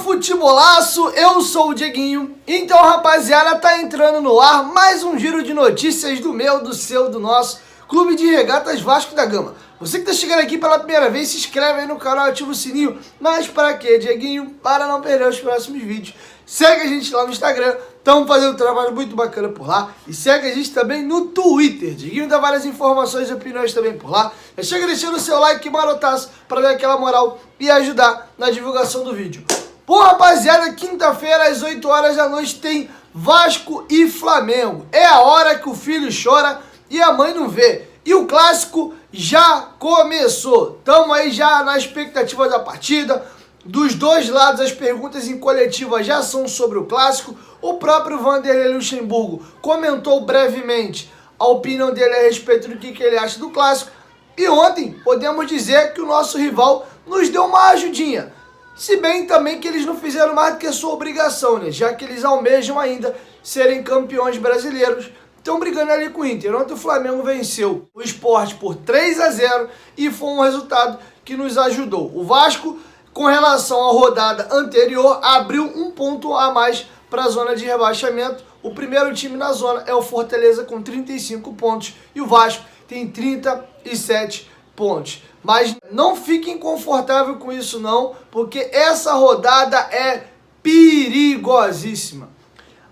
Futebolaço, eu sou o Dieguinho. Então, rapaziada, tá entrando no ar mais um giro de notícias do meu, do seu, do nosso Clube de Regatas Vasco da Gama. Você que tá chegando aqui pela primeira vez, se inscreve aí no canal, ativa o sininho. Mas para quê, Dieguinho? Para não perder os próximos vídeos. Segue a gente lá no Instagram, estamos fazendo um trabalho muito bacana por lá. E segue a gente também no Twitter. Dieguinho dá várias informações e opiniões também por lá. Já chega deixando o seu like marotaço para dar aquela moral e ajudar na divulgação do vídeo. Bom, rapaziada, quinta-feira às 8 horas da noite tem Vasco e Flamengo. É a hora que o filho chora e a mãe não vê. E o clássico já começou. Estamos aí já na expectativa da partida. Dos dois lados, as perguntas em coletiva já são sobre o clássico. O próprio Vanderlei Luxemburgo comentou brevemente a opinião dele a respeito do que ele acha do clássico. E ontem, podemos dizer que o nosso rival nos deu uma ajudinha. Se bem também que eles não fizeram mais do que a sua obrigação, né? Já que eles almejam ainda serem campeões brasileiros. Estão brigando ali com o Inter. Ontem o Flamengo venceu o Sport por 3-0 e foi um resultado que nos ajudou. O Vasco, com relação à rodada anterior, abriu um ponto a mais para a zona de rebaixamento. O primeiro time na zona é o Fortaleza com 35 pontos e o Vasco tem 37 pontos. Mas não fiquem confortáveis com isso não, porque essa rodada é perigosíssima.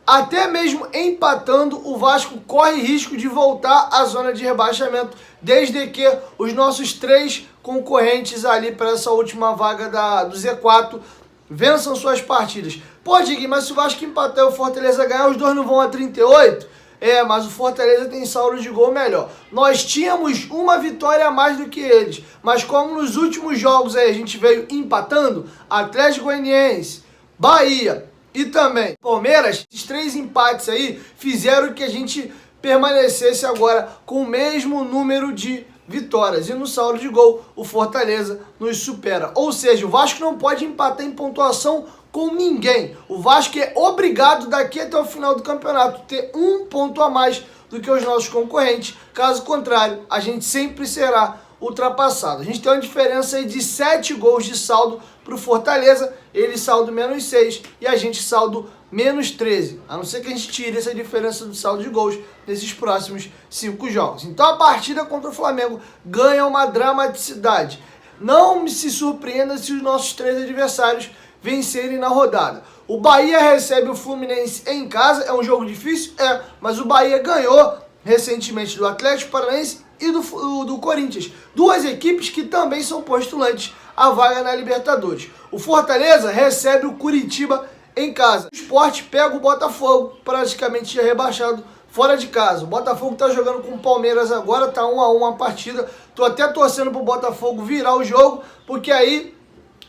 Até mesmo empatando, o Vasco corre risco de voltar à zona de rebaixamento, desde que os nossos três concorrentes ali para essa última vaga do Z4 vençam suas partidas. Pô, Digui, mas se o Vasco empatar e o Fortaleza ganhar, os dois não vão a 38? É, mas o Fortaleza tem saldo de gol melhor. Nós tínhamos uma vitória a mais do que eles, mas como nos últimos jogos aí a gente veio empatando, Atlético Goianiense, Bahia e também Palmeiras, esses três empates aí fizeram que a gente permanecesse agora com o mesmo número de vitórias. E no saldo de gol, o Fortaleza nos supera. Ou seja, o Vasco não pode empatar em pontuação com ninguém. O Vasco é obrigado daqui até o final do campeonato ter um ponto a mais do que os nossos concorrentes. Caso contrário, a gente sempre será ultrapassado. A gente tem uma diferença aí de 7 gols de saldo para o Fortaleza. Ele saldo menos 6 e a gente saldo menos 13. A não ser que a gente tire essa diferença do saldo de gols nesses próximos 5 jogos. Então a partida contra o Flamengo ganha uma dramaticidade. Não me se surpreenda se os nossos 3 adversários vencerem na rodada. O Bahia recebe o Fluminense em casa, é um jogo difícil? É, mas o Bahia ganhou recentemente do Atlético Paranaense e do Corinthians. Duas equipes que também são postulantes à vaga na Libertadores. O Fortaleza recebe o Curitiba em casa. O Sport pega o Botafogo, praticamente rebaixado fora de casa. O Botafogo tá jogando com o Palmeiras agora, tá 1-1 a partida. Tô até torcendo pro Botafogo virar o jogo, porque aí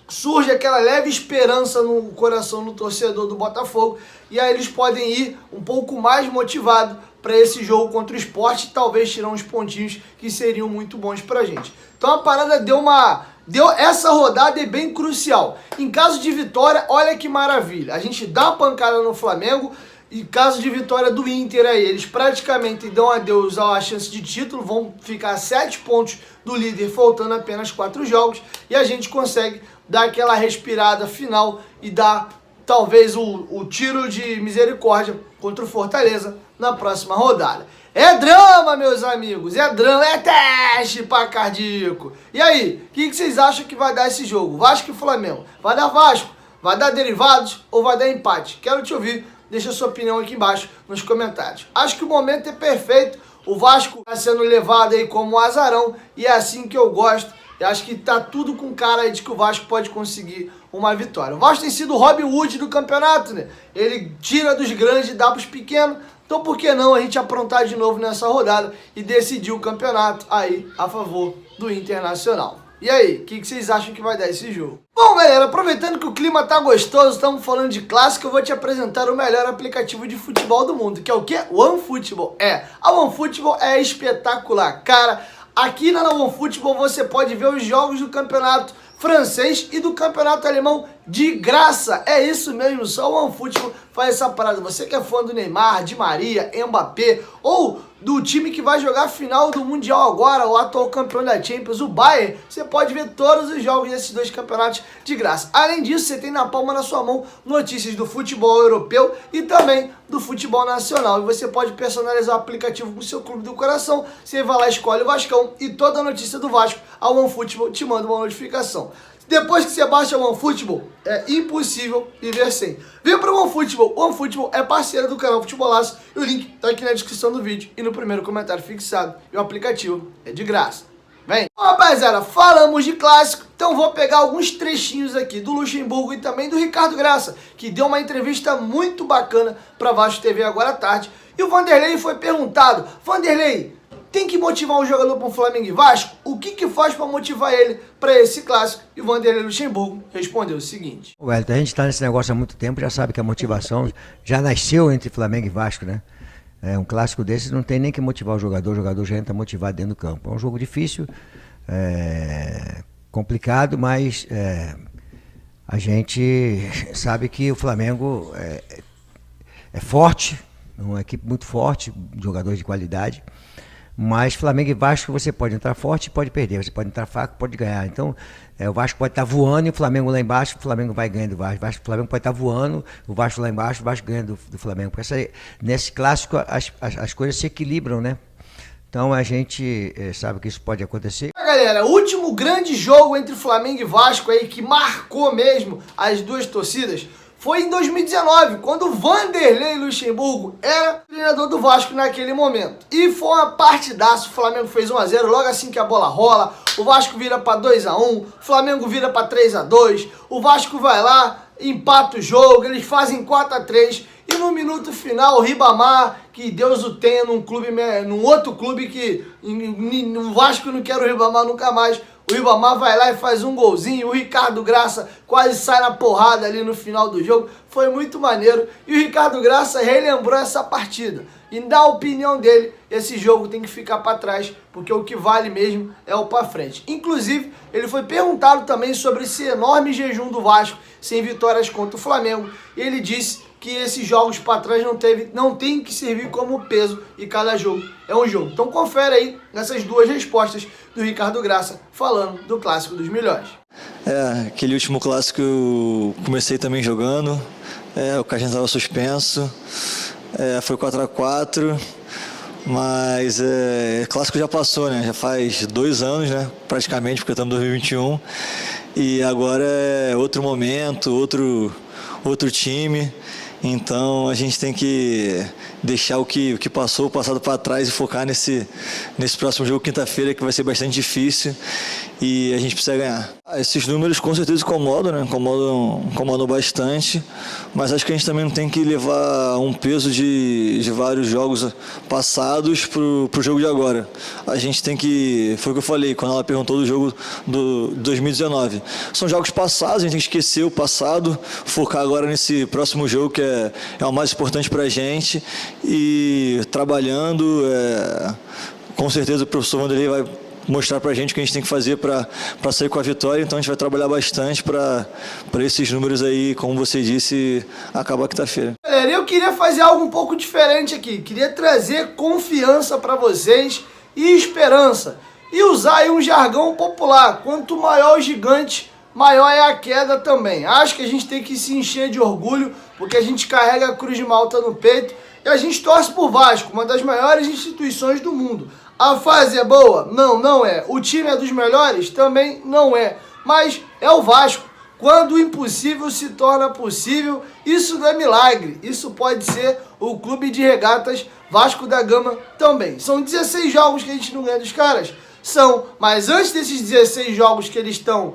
surge aquela leve esperança no coração do torcedor do Botafogo e aí eles podem ir um pouco mais motivados para esse jogo contra o Sport e talvez tirar uns pontinhos que seriam muito bons pra gente. Então a parada essa rodada é bem crucial. Em caso de vitória, olha que maravilha. A gente dá uma pancada no Flamengo. E caso de vitória do Inter aí, eles praticamente dão adeus à chance de título, vão ficar a 7 pontos do líder, faltando apenas 4 jogos, e a gente consegue dar aquela respirada final e dar talvez o tiro de misericórdia contra o Fortaleza na próxima rodada. É drama, meus amigos, é drama, é teste para cardíaco. E aí, o que vocês acham que vai dar esse jogo? Vasco e Flamengo? Vai dar Vasco? Vai dar derivados ou vai dar empate? Quero te ouvir. Deixa a sua opinião aqui embaixo nos comentários. Acho que o momento é perfeito. O Vasco está sendo levado aí como um azarão. E é assim que eu gosto. Eu acho que tá tudo com cara aí de que o Vasco pode conseguir uma vitória. O Vasco tem sido o Robin Hood do campeonato, né? Ele tira dos grandes e dá para os pequenos. Então por que não a gente aprontar de novo nessa rodada e decidir o campeonato aí a favor do Internacional? E aí, o que vocês acham que vai dar esse jogo? Bom, galera, aproveitando que o clima tá gostoso, estamos falando de clássico, eu vou te apresentar o melhor aplicativo de futebol do mundo, que é o quê? O OneFootball. A OneFootball é espetacular. Cara, aqui na OneFootball você pode ver os jogos do campeonato francês e do campeonato alemão de graça. É isso mesmo, só o OneFootball faz essa parada. Você que é fã do Neymar, Di Maria, Mbappé ou do time que vai jogar a final do Mundial agora, o atual campeão da Champions, o Bayern, você pode ver todos os jogos desses dois campeonatos de graça. Além disso, você tem na palma da sua mão notícias do futebol europeu e também do futebol nacional. E você pode personalizar o aplicativo com o seu clube do coração. Você vai lá, escolhe o Vascão e toda a notícia do Vasco, a OneFootball te manda uma notificação. Depois que você baixa o OneFootball, é impossível viver sem. Vem para o OneFootball. O OneFootball é parceiro do canal Futebolaço e o link tá aqui na descrição do vídeo e no primeiro comentário fixado. E o aplicativo é de graça. Vem! Bom, rapaziada, falamos de clássico, então vou pegar alguns trechinhos aqui do Luxemburgo e também do Ricardo Graça, que deu uma entrevista muito bacana para Vasco TV agora à tarde. E o Vanderlei foi perguntado: Vanderlei, tem que motivar um jogador para o Flamengo e Vasco? O que faz para motivar ele para esse clássico? E o Vanderlei Luxemburgo respondeu o seguinte: Wellington, a gente está nesse negócio há muito tempo, já sabe que a motivação já nasceu entre Flamengo e Vasco, né? Um clássico desse não tem nem que motivar o jogador já entra motivado dentro do campo. É um jogo difícil, complicado, mas a gente sabe que o Flamengo é forte, é uma equipe muito forte, jogadores de qualidade. Mas Flamengo e Vasco você pode entrar forte e pode perder, você pode entrar fraco e pode ganhar. Então o Vasco pode estar voando e o Flamengo lá embaixo, o Flamengo vai ganhando do Vasco. O Flamengo pode estar voando, o Vasco lá embaixo, o Vasco ganha do Flamengo. Porque nesse clássico as coisas se equilibram, né? Então a gente sabe que isso pode acontecer. Galera, o último grande jogo entre Flamengo e Vasco aí que marcou mesmo as duas torcidas foi em 2019, quando o Vanderlei Luxemburgo era treinador do Vasco naquele momento. E foi uma partidaça, o Flamengo fez 1 a 0 logo assim que a bola rola, o Vasco vira para 2 a 1, o Flamengo vira para 3 a 2, o Vasco vai lá, empata o jogo, eles fazem 4 a 3 e no minuto final o Ribamar, que Deus o tenha num outro clube que no Vasco eu não quero o Ribamar nunca mais. O Ribamar vai lá e faz um golzinho, o Ricardo Graça quase sai na porrada ali no final do jogo, foi muito maneiro. E o Ricardo Graça relembrou essa partida. E na opinião dele, esse jogo tem que ficar para trás, porque o que vale mesmo é o para frente. Inclusive, ele foi perguntado também sobre esse enorme jejum do Vasco, sem vitórias contra o Flamengo, e ele disse que esses jogos para trás não tem que servir como peso e cada jogo é um jogo. Então confere aí nessas duas respostas do Ricardo Graça falando do clássico dos milhões. Aquele último clássico eu comecei também jogando, o Caixinha estava suspenso, foi 4 a 4, mas clássico já passou, né? Já faz 2 anos, né? Praticamente, porque estamos em 2021 e agora é outro momento, outro time. Então a gente tem que deixar o que passou, o passado para trás e focar nesse próximo jogo quinta-feira, que vai ser bastante difícil e a gente precisa ganhar. Esses números com certeza incomodam, né? Incomodam bastante, mas acho que a gente também não tem que levar um peso de vários jogos passados pro jogo de agora. A gente tem que, foi o que eu falei quando ela perguntou do jogo do 2019. São jogos passados, a gente tem que esquecer o passado, focar agora nesse próximo jogo que é o mais importante pra gente e trabalhando, com certeza o professor Vanderlei vai mostrar pra gente o que a gente tem que fazer para sair com a vitória, então a gente vai trabalhar bastante para esses números aí, como você disse, acabar quinta-feira. Galera, eu queria fazer algo um pouco diferente aqui, queria trazer confiança para vocês e esperança, e usar aí um jargão popular: quanto maior o gigante, maior é a queda também. Acho que a gente tem que se encher de orgulho, porque a gente carrega a Cruz de Malta no peito e a gente torce por Vasco, uma das maiores instituições do mundo. A fase é boa? Não, não é. O time é dos melhores? Também não é. Mas é o Vasco. Quando o impossível se torna possível, isso não é milagre. Isso pode ser o Clube de Regatas Vasco da Gama também. São 16 jogos que a gente não ganha dos caras? São. Mas antes desses 16 jogos que eles estão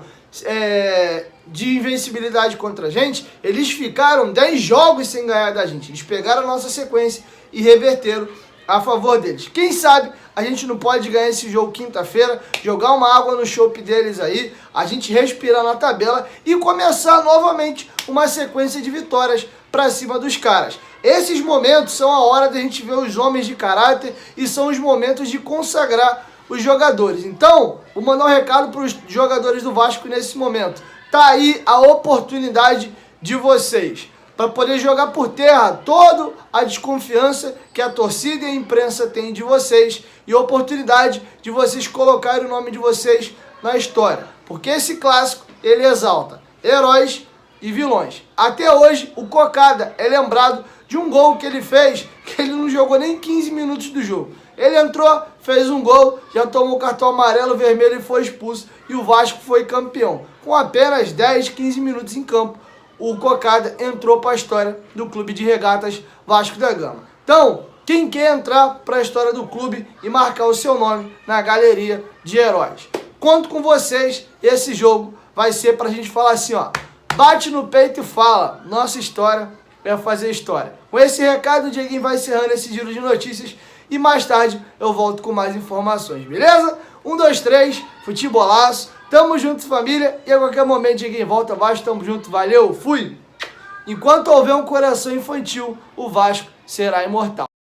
de invencibilidade contra a gente, eles ficaram 10 jogos sem ganhar da gente. Eles pegaram a nossa sequência e reverteram a favor deles. Quem sabe a gente não pode ganhar esse jogo quinta-feira, jogar uma água no chope deles aí, a gente respirar na tabela e começar novamente uma sequência de vitórias para cima dos caras. Esses momentos são a hora da gente ver os homens de caráter e são os momentos de consagrar os jogadores. Então, vou mandar um recado para os jogadores do Vasco nesse momento. tá aí a oportunidade de vocês para poder jogar por terra toda a desconfiança que a torcida e a imprensa tem de vocês e a oportunidade de vocês colocarem o nome de vocês na história. Porque esse clássico, ele exalta heróis e vilões. Até hoje, o Cocada é lembrado de um gol que ele fez, que ele não jogou nem 15 minutos do jogo. Ele entrou, fez um gol, já tomou cartão amarelo, vermelho e foi expulso. E o Vasco foi campeão. Com apenas 10, 15 minutos em campo, o Cocada entrou para a história do Clube de Regatas Vasco da Gama. Então, quem quer entrar para a história do clube e marcar o seu nome na galeria de heróis? Conto com vocês, esse jogo vai ser para a gente falar assim, ó. Bate no peito e fala, nossa história é fazer história. Com esse recado, o Dieguinho vai encerrando esse giro de notícias e mais tarde eu volto com mais informações, beleza? 1, 2, 3, futebolaço, tamo junto família e a qualquer momento Dieguinho volta, Vasco, tamo junto, valeu, fui! Enquanto houver um coração infantil, o Vasco será imortal.